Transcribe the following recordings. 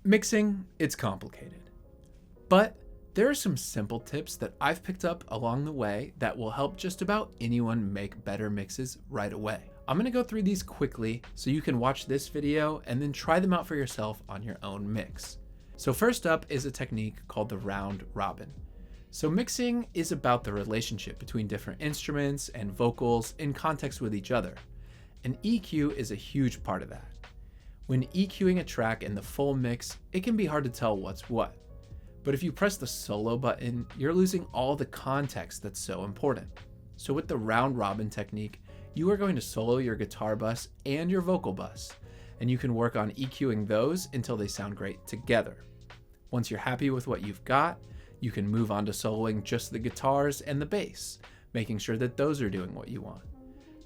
Mixing, it's complicated, but there are some simple tips that I've picked up along the way that will help just about anyone make better mixes right away. I'm gonna go through these quickly so you can watch this video and then try them out for yourself on your own mix. So first up is a technique called the round robin. So mixing is about the relationship between different instruments and vocals in context with each other, and EQ is a huge part of that. When EQing a track in the full mix, it can be hard to tell what's what. But if you press the solo button, you're losing all the context that's so important. So with the round robin technique, you are going to solo your guitar bus and your vocal bus, and you can work on EQing those until they sound great together. Once you're happy with what you've got, you can move on to soloing just the guitars and the bass, making sure that those are doing what you want.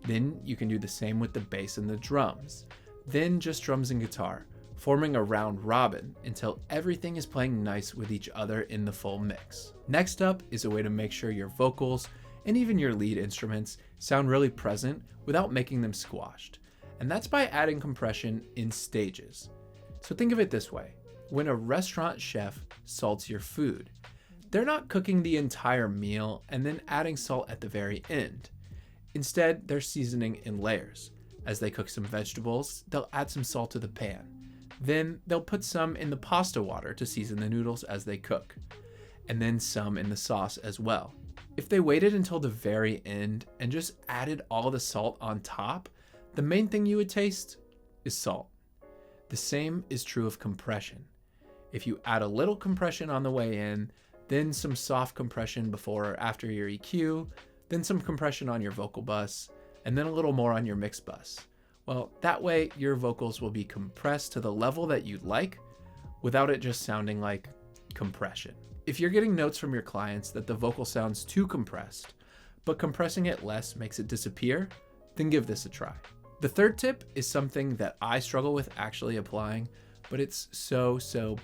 Then you can do the same with the bass and the drums. Then just drums and guitar, forming a round robin until everything is playing nice with each other in the full mix. Next up is a way to make sure your vocals and even your lead instruments sound really present without making them squashed. And that's by adding compression in stages. So think of it this way. When a restaurant chef salts your food, they're not cooking the entire meal and then adding salt at the very end. Instead, they're seasoning in layers. As they cook some vegetables, they'll add some salt to the pan. Then they'll put some in the pasta water to season the noodles as they cook, and then some in the sauce as well. If they waited until the very end and just added all the salt on top, the main thing you would taste is salt. The same is true of compression. If you add a little compression on the way in, then some soft compression before or after your EQ, then some compression on your vocal bus, and then a little more on your mix bus. Well, that way your vocals will be compressed to the level that you'd like without it just sounding like compression. If you're getting notes from your clients that the vocal sounds too compressed, but compressing it less makes it disappear, then give this a try. The third tip is something that I struggle with actually applying, but it's so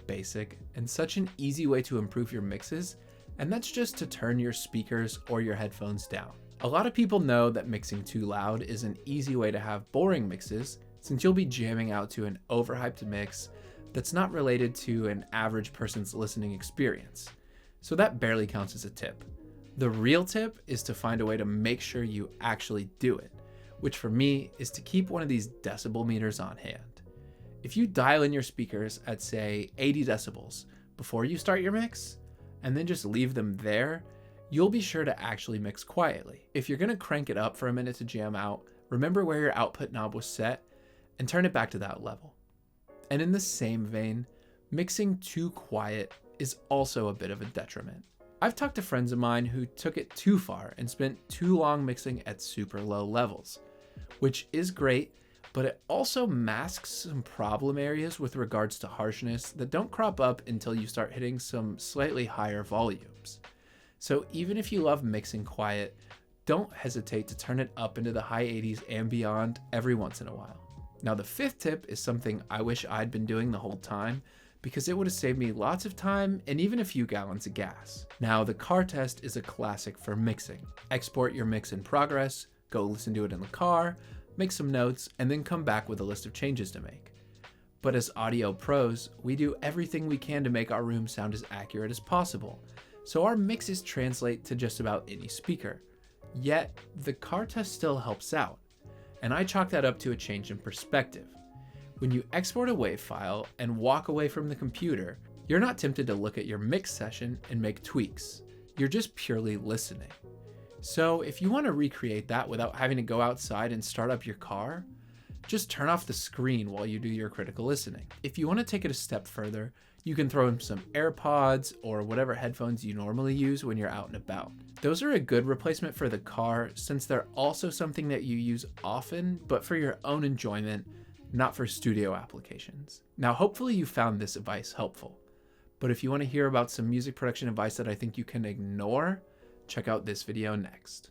basic and such an easy way to improve your mixes, and that's just to turn your speakers or your headphones down. A lot of people know that mixing too loud is an easy way to have boring mixes, since you'll be jamming out to an overhyped mix that's not related to an average person's listening experience. So that barely counts as a tip. The real tip is to find a way to make sure you actually do it, which for me is to keep one of these decibel meters on hand. If you dial in your speakers at say 80 decibels before you start your mix, and then just leave them there, you'll be sure to actually mix quietly. If you're gonna crank it up for a minute to jam out, remember where your output knob was set and turn it back to that level. And in the same vein, mixing too quiet is also a bit of a detriment. I've talked to friends of mine who took it too far and spent too long mixing at super low levels, which is great, but it also masks some problem areas with regards to harshness that don't crop up until you start hitting some slightly higher volumes. So even if you love mixing quiet, don't hesitate to turn it up into the high 80s and beyond every once in a while. Now the fifth tip is something I wish I'd been doing the whole time, because it would have saved me lots of time and even a few gallons of gas. Now the car test is a classic for mixing. Export your mix in progress, go listen to it in the car, make some notes, and then come back with a list of changes to make. But as audio pros, we do everything we can to make our room sound as accurate as possible. So our mixes translate to just about any speaker. Yet, the car test still helps out. And I chalk that up to a change in perspective. When you export a WAV file and walk away from the computer, you're not tempted to look at your mix session and make tweaks. You're just purely listening. So if you want to recreate that without having to go outside and start up your car, just turn off the screen while you do your critical listening. If you want to take it a step further, you can throw in some AirPods or whatever headphones you normally use when you're out and about. Those are a good replacement for the car, since they're also something that you use often, but for your own enjoyment, not for studio applications. Now, hopefully you found this advice helpful, but if you want to hear about some music production advice that I think you can ignore, check out this video next.